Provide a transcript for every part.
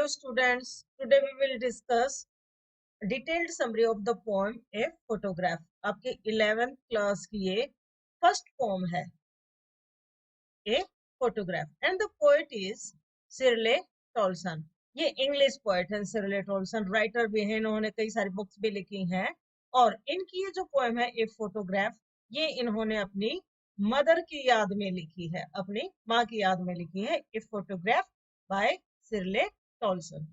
students, today we will discuss detailed summary of the poem A Photograph. आपके 11th class की ये first poem है A Photograph and the poet is Shirley Toulson. ये English poet है Shirley Toulson, writer भी है, इन्होंने कई सारी बुक्स भी लिखी हैं और इनकी ये जो पोएम है ए फोटोग्राफ ये इन्होंने अपनी मदर की याद में लिखी है, अपनी माँ की याद में लिखी है. A photograph by Shirley Toulson.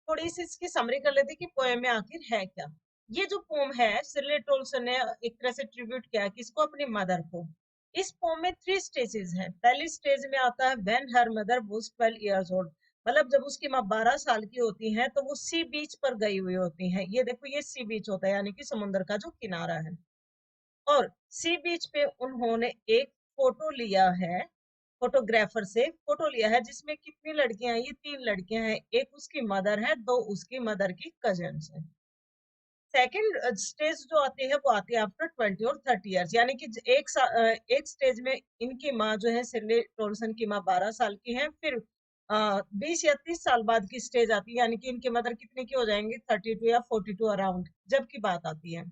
थोड़ी सी इसकी समरी कर लेते कि पोएम में आखिर है क्या. ये जो पोम है सिरले टॉल्सन ने एक तरह से ट्रिब्यूट किया किसको, अपनी मदर को. इस पोम में 3 स्टेजेस हैं. पहली स्टेज में आता है when her mother was 12 years old, मतलब जब उसकी माँ 12 साल की होती है तो वो सी बीच पर गई हुई होती है. ये देखो ये सी बीच होता है यानी कि समुद्र का जो किनारा है और सी बीच पे उन्होंने एक फोटो लिया है, फोटोग्राफर से फोटो लिया है जिसमें कितनी लड़कियां हैं, ये 3 लड़कियां हैं, एक उसकी मदर है, 2 उसकी मदर की कजन्स हैं. सेकेंड स्टेज जो आती है वो आती है आफ्टर 20 और 30 इयर्स, यानी कि एक स्टेज में इनकी माँ जो है सिरले टॉल्सन की माँ 12 साल की है, फिर 20 या 30 साल बाद की स्टेज आती है यानी कि इनकी मदर कितने की हो जाएंगे, 32 या 42 अराउंड जब की बात आती है.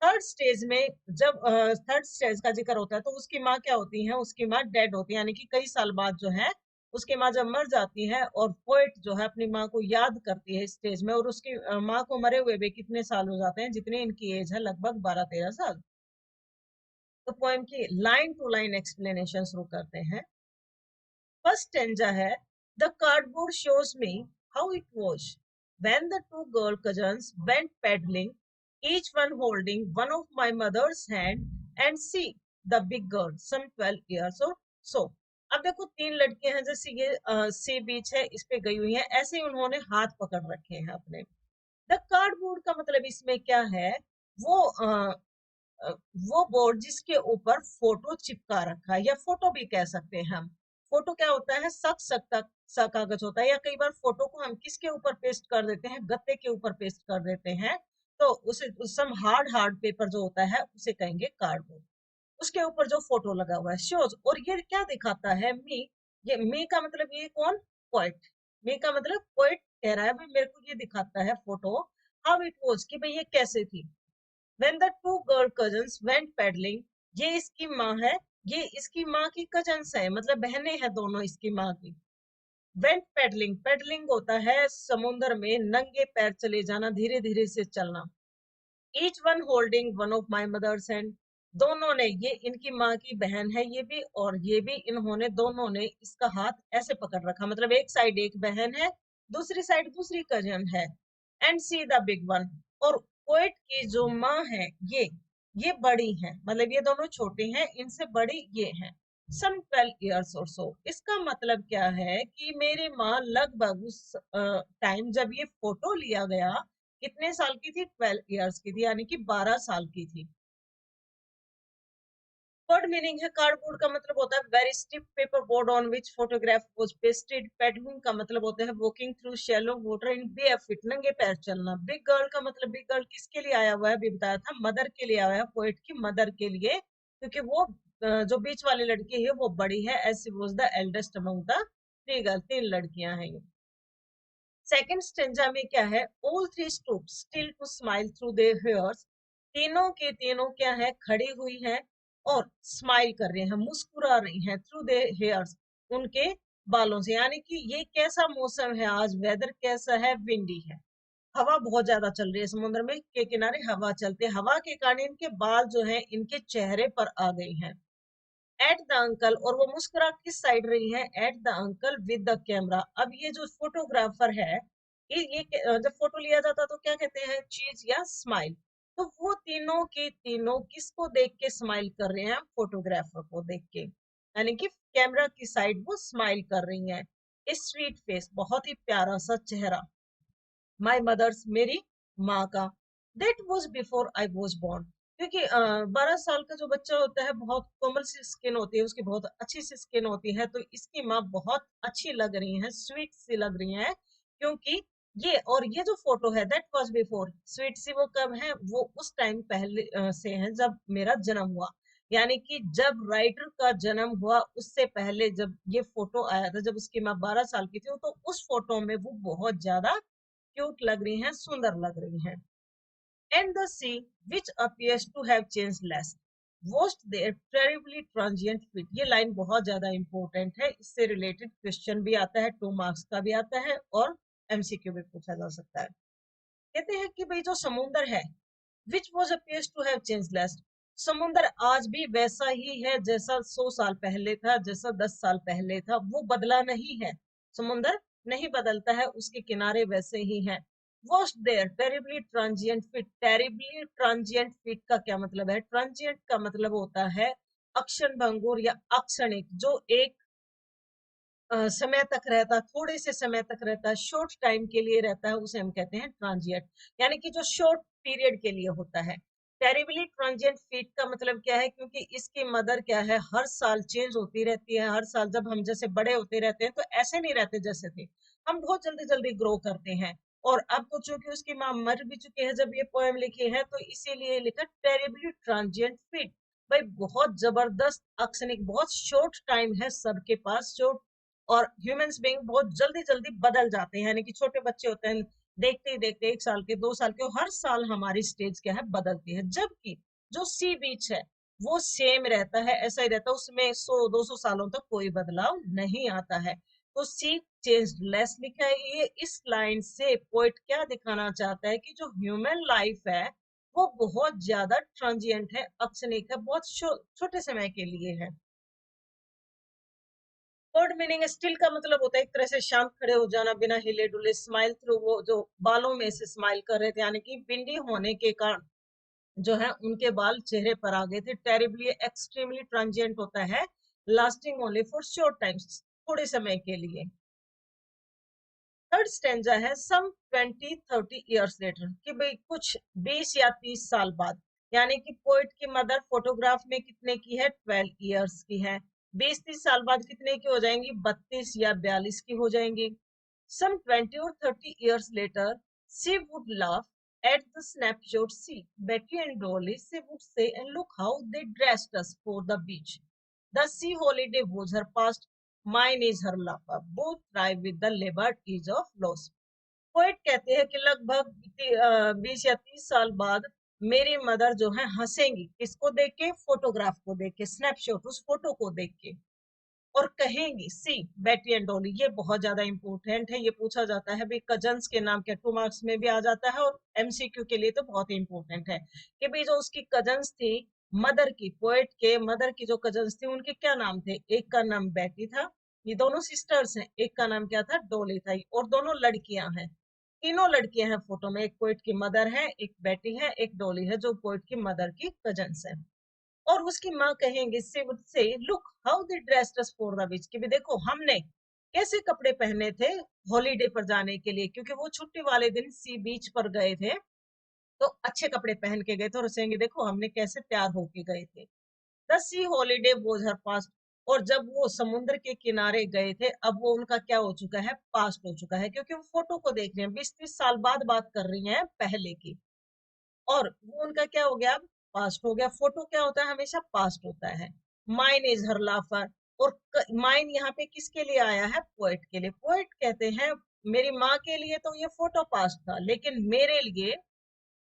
थर्ड स्टेज में जब थर्ड स्टेज का जिक्र होता है तो उसकी माँ क्या होती है, उसकी माँ डेड होती है यानी कि कई साल बाद जो है उसकी माँ जब मर जाती है और पोएट जो है अपनी माँ को याद करती है स्टेज में और उसकी माँ को मरे हुए भी कितने साल हो जाते हैं, जितनी इनकी एज है लगभग 12-13 साल. तो पोएम की लाइन टू लाइन एक्सप्लेनेशन शुरू करते हैं. फर्स्ट स्टेंजा है the cardboard shows me how it was when the 2 girl cousins went peddling, each one holding one of my mother's hand, and see the big girl some 12 years or so. अब देखो 3 लड़कियां हैं, जैसे ये सी बीच है इस पे गई हुई हैं, ऐसे ही उन्होंने हाथ पकड़ रखे हैं अपने. द कार्डबोर्ड का मतलब इसमें क्या है, वो वो बोर्ड जिसके ऊपर फोटो चिपका रखा है या फोटो भी कह सकते हैं हम. फोटो क्या होता है, सख्त सख्त सा कागज होता है या कई बार फोटो को हम किसके ऊपर पेस्ट कर देते हैं, गत्ते के ऊपर पेस्ट कर देते हैं, तो उसे सम हार्ड हार्ड पेपर जो होता है उसे कहेंगे कार्डबोर्ड. उसके ऊपर जो फोटो लगा हुआ है शोज, और ये क्या दिखाता है, मी. ये मी का मतलब ये कौन, पोएट. मी का मतलब पोएट कह रहा है भाई मेरे को ये दिखाता है फोटो हाउ इट वाज कि भाई ये कैसे थी. When the 2 girl cousins went peddling, ये इसकी माँ है, ये इसकी माँ की कजन्स है, मतलब बहनें हैं दोनों इसकी माँ की. Went peddling, peddling होता है समुद्र में नंगे पैर चले जाना, धीरे धीरे से चलना. Each one holding one of my mother's hand, दोनों ने, ये इनकी माँ की बहन है ये भी और ये भी, इन्होंने दोनों ने इसका हाथ ऐसे पकड़ रखा, मतलब एक साइड एक बहन है, दूसरी साइड दूसरी कजन है. And see the big one, और पोएट की जो माँ है ये बड़ी है, मतलब ये दोनों छोटे हैं, इनसे बड़ी ये है. सम 12 इयर्स और सो, इसका मतलब क्या है कि मेरी माँ लगभग उस टाइम जब ये फोटो लिया गया कितने साल की थी, 12 इयर्स की थी, यानी कि 12 साल की थी. वर्ड मीनिंग है कार्डबोर्ड का मतलब होता है very stiff paper board on which photograph was pasted. Paddling का मतलब होता है walking through shallow water in barefeet, नंगे पैर चलना. बिग गर्ल का मतलब, बिग गर्ल किसके लिए आया हुआ है अभी बताया था, मदर के लिए आया है, पोएट की मदर के लिए, क्योंकि वो जो बीच वाली लड़की है वो बड़ी है, as she was the eldest among the 3 girl, 3 लड़कियां हैं ये. सेकंड स्टेंजा में क्या है, all 3 stood still to smile through their hairs, तीनों के तीनों क्या है, खड़ी हुई है और स्माइल कर रही हैं, मुस्कुरा रही हैं, थ्रू देयर हेयर्स, उनके बालों से. यानी कि ये कैसा मौसम है आज, वेदर कैसा है, विंडी है, हवा बहुत ज्यादा चल रही है, समुद्र में के किनारे हवा चलती है, हवा के कारण इनके बाल जो है इनके चेहरे पर आ गई हैं. एट द अंकल, और वो मुस्कुरा किस साइड रही है, at the uncle with the camera. अब ये जो फोटोग्राफर है ये जब फोटो लिया जाता तो क्या कहते हैं, चीज या स्माइल. तो वो तीनों के तीनों किसको देख के स्माइल कर रहे हैं, फोटोग्राफर को देख के, यानी कि कैमरा की साइड वो स्माइल कर रही हैं. स्वीट फेस, बहुत ही प्यारा सा चेहरा. माई मदर्स, मेरी माँ का. That was before I was born, क्योंकि 12 साल का जो बच्चा होता है बहुत कोमल सी स्किन होती है, उसकी बहुत अच्छी सी स्किन होती है, तो इसकी माँ बहुत अच्छी लग रही है, स्वीट सी लग रही है, क्योंकि ये, और ये जो फोटो है दैट वॉज बिफोर, स्वीट सी वो कब है, वो उस टाइम पहले से है जब मेरा जन्म हुआ. यानी कि जब राइटर का जन्म हुआ उससे पहले जब ये फोटो आया था, जब उसकी माँ 12 साल की थी, तो उस फोटो में वो बहुत ज्यादा क्यूट लग रही हैं, सुंदर लग रही हैं। And the sea which appears to have change less washed their terribly transient feet. ये लाइन बहुत ज्यादा इंपॉर्टेंट है, इससे रिलेटेड क्वेश्चन भी आता है, 2 मार्क्स का भी आता है और एमसीक्यू भी पूछा जा सकता है। कहते हैं कि भाई जो समुंदर है, which was appears to have changed less, समुंदर आज भी वैसा ही है जैसा 100 साल पहले था, जैसा 10 साल पहले था, वो बदला नहीं है। समुंदर नहीं बदलता है, उसके किनारे वैसे ही हैं। was there terribly transient fit, terribly transient fit का क्या मतलब है? transient का मतलब होता है अक्षण भंगुर या अक्षणिक, जो एक समय तक रहता, थोड़े से समय तक रहता, शॉर्ट टाइम के लिए रहता है, उसे हम कहते हैं ट्रांजिएंट, यानी कि जो शॉर्ट पीरियड के लिए होता है। टेरिबली ट्रांजिएंट फीट का मतलब क्या है? क्योंकि इसकी मदर क्या है, हर साल चेंज होती रहती है, हर साल जब हम जैसे बड़े होते रहते हैं तो ऐसे नहीं रहते जैसे थे, हम बहुत जल्दी जल्दी ग्रो करते हैं। और अब तो चूंकि उसकी माँ मर भी चुकी है जब ये पोएम लिखी है, तो इसीलिए लिखा टेरिबली ट्रांजिएंट फीट। भाई बहुत जबरदस्त अक्षणिक, बहुत शॉर्ट टाइम है सबके पास, शॉर्ट, और ह्यूमंस बीइंग बहुत जल्दी जल्दी बदल जाते हैं, यानी कि छोटे बच्चे होते हैं, देखते ही देखते 1 साल के, 2 साल के, हर साल हमारी स्टेज क्या है, बदलती है। जबकि जो सी बीच है वो सेम रहता है, ऐसा ही रहता है, उसमें 100-200 सालों तक कोई बदलाव नहीं आता है। तो सी चेंज लेस लिखा है। ये इस लाइन से पोइट क्या दिखाना चाहता है कि जो ह्यूमन लाइफ है वो बहुत ज्यादा ट्रांजिएंट है, अक्षणिक है, बहुत छोटे समय के लिए है। वर्ड मीनिंग स्टिल का मतलब होता है एक तरह से शांत खड़े हो जाना, बिना हिले डुले। स्माइल थ्रू, वो जो बालों में से स्माइल कर रहे थे, यानी कि बिंदी होने के कारण जो है उनके बाल चेहरे पर आ गए थे। टेरिबली एक्सट्रीमली ट्रांजिएंट होता है, lasting only for short times, थोड़े समय के लिए। थर्ड स्टेंजा है सम 20-30 ईयर्स लेटर, कि भाई कुछ 20 या 30 साल बाद, यानी कि पोइट की मदर फोटोग्राफ में कितने की है, 12 ईयर्स की है। 20-30 साल बाद कितने की हो जाएंगी, 32 या 42 की हो जाएंगी। सम 20 or 30 years later she would laugh at the snapshot, see Betty and Dolly, she would say, and look how they dressed us for the beach. The sea holiday was her past, mine is her laughter. Both thrive with the liberties of loss. Poet कहते हैं कि लगभग 20 या 30 साल बाद मेरी mother जो है हंसेंगी, किसको देख के, फोटोग्राफ को देख के, स्नैपशॉट, उस फोटो को देख के, और कहेंगी, सी बेटी एंड डॉली। ये बहुत ज्यादा इंपॉर्टेंट है, ये पूछा जाता है भाई कजन्स के नाम क्या, 2 मार्क्स में भी आ जाता है, और एमसीक्यू के लिए तो बहुत ही इंपॉर्टेंट है कि भाई जो उसकी कजन्स थी, मदर की, पोएट के मदर की जो कजन्स थी, उनके क्या नाम थे? एक का नाम बेटी था, ये दोनों सिस्टर्स हैं, एक का नाम क्या था, डोली था, और दोनों लड़कियां हैं। तीनों लड़कियां हैं फोटो में, एक पोएट की मदर है, एक बेटी है, एक डोली है, जो पोएट की मदर की कजन्स है। और उसकी माँ कहेंगे से look how they dressed us for the beach, कि भी देखो हमने कैसे कपड़े पहने थे हॉलीडे पर जाने के लिए, क्योंकि वो छुट्टी वाले दिन सी बीच पर गए थे, तो अच्छे कपड़े पहन के गए थे, और कहेंगे देखो हमने कैसे तैयार होके गए थे। The C holiday was her past, और जब वो समुद्र के किनारे गए थे, अब वो उनका क्या हो चुका है, पास्ट हो चुका है, क्योंकि वो फोटो को देख रहे हैं, 20-30 साल बाद बात कर रही हैं पहले की, और वो उनका क्या हो गया, अब पास्ट हो गया। फोटो क्या होता है, हमेशा पास्ट होता है। माइन इज हर लाफर, और माइन यहाँ पे किसके लिए आया है, पोएट के लिए। पोएट कहते हैं मेरी माँ के लिए तो ये फोटो पास्ट था, लेकिन मेरे लिए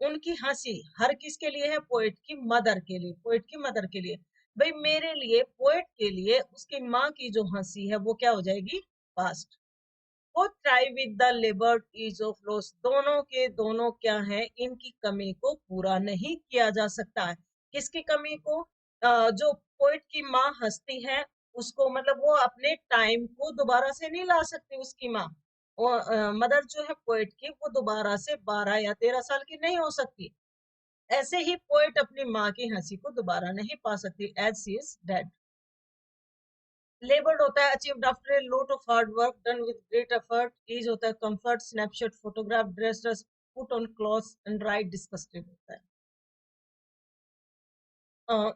उनकी हंसी, हर किसके लिए है, पोएट की मदर के लिए, पोएट की मदर के लिए। भाई मेरे लिए, पोएट के लिए उसकी माँ की जो हंसी है वो क्या हो जाएगी, पास्ट। वो try with the liberties of loss, दोनों के दोनों क्या है, इनकी कमी को पूरा नहीं किया जा सकता है। किसकी कमी को? जो पोइट की माँ हंसती है उसको, मतलब वो अपने टाइम को दोबारा से नहीं ला सकती, उसकी माँ, मदर जो है पोइट की, वो दोबारा से 12 या 13 साल की नहीं हो सकती। ऐसे ही पोइट अपनी माँ की हंसी को दोबारा नहीं पा सकती, as she is dead. Laboured होता है achieved after a lot of hard work done with great effort. Ease होता है comfort, snapshot, photograph, dress, put on clothes, and right disgusted होता है।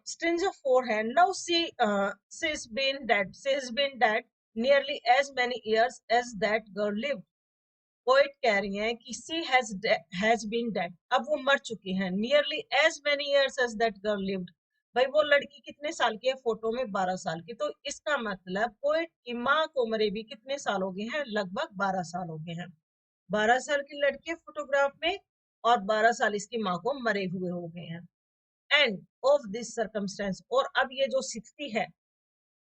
स्ट्रिंजर फोर है, now she has been dead nearly as many years as that girl lived. Poet कह रही हैं कि सी has been dead, अब वो मर चुकी हैं, nearly as many years as that girl lived, भाई वो लड़की कितने साल की है, फोटो में 12 साल की, तो इसका मतलब पोएट की माँ को मरे भी कितने साल हो गए हैं, लगभग 12 साल हो गए हैं। 12 साल की लड़की है फोटोग्राफ में, और 12 साल इसकी माँ को मरे हुए हो गए हैं। एंड ऑफ दिस सर्कमस्टेंस, और अब ये जो 60 है,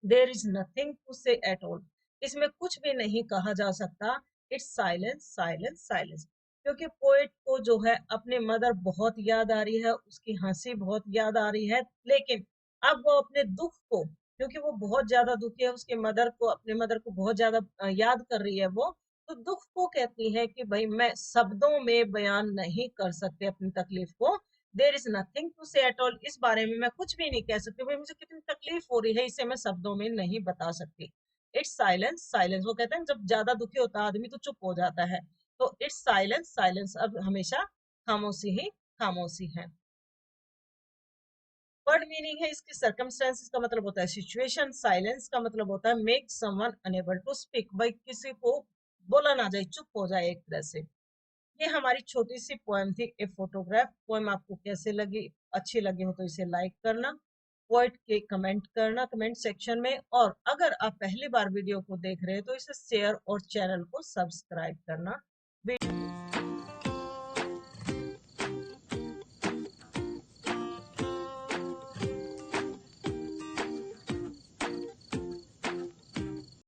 देर इज नथिंग टू से एट ऑल, इसमें कुछ भी नहीं कहा जा सकता। इट्स साइलेंस साइलेंस साइलेंस, क्योंकि पोएट को जो है अपने मदर बहुत याद आ रही है, उसकी हंसी बहुत याद आ रही है, लेकिन अब वो अपने दुख को, क्योंकि वो बहुत ज्यादा दुखी है, उसके मदर को, अपने मदर को बहुत ज्यादा याद कर रही है वो, तो दुख को कहती है कि भाई मैं शब्दों में बयान नहीं कर सकते अपनी तकलीफ को। देर इज नथिंग टू से एट ऑल, इस बारे में मैं कुछ भी नहीं कह सकती, भाई मुझे कितनी तकलीफ हो रही है, इसे मैं शब्दों में नहीं बता सकती। इट्स साइलेंस साइलेंस, वो कहते हैं जब ज्यादा दुखी होता है आदमी तो चुप हो जाता है, तो इट्स साइलेंस साइलेंस, अब हमेशा खामोशी ही खामोशी है। वर्ड मीनिंग है इसकी, सर्कमस्टेंसेस का मतलब होता है सिचुएशन, साइलेंस का मतलब होता है make someone enable to speak, भाई किसी को बोला ना जाए, चुप हो जाए एक तरह से। ये हमारी छोटी सी पोएम थी, ए फोटोग्राफ। पोएम आपको कैसे लगी, अच्छी लगी हो तो इसे लाइक करना, पोएट के कमेंट करना कमेंट सेक्शन में, और अगर आप पहली बार वीडियो को देख रहे हैं तो इसे शेयर और चैनल को सब्सक्राइब करना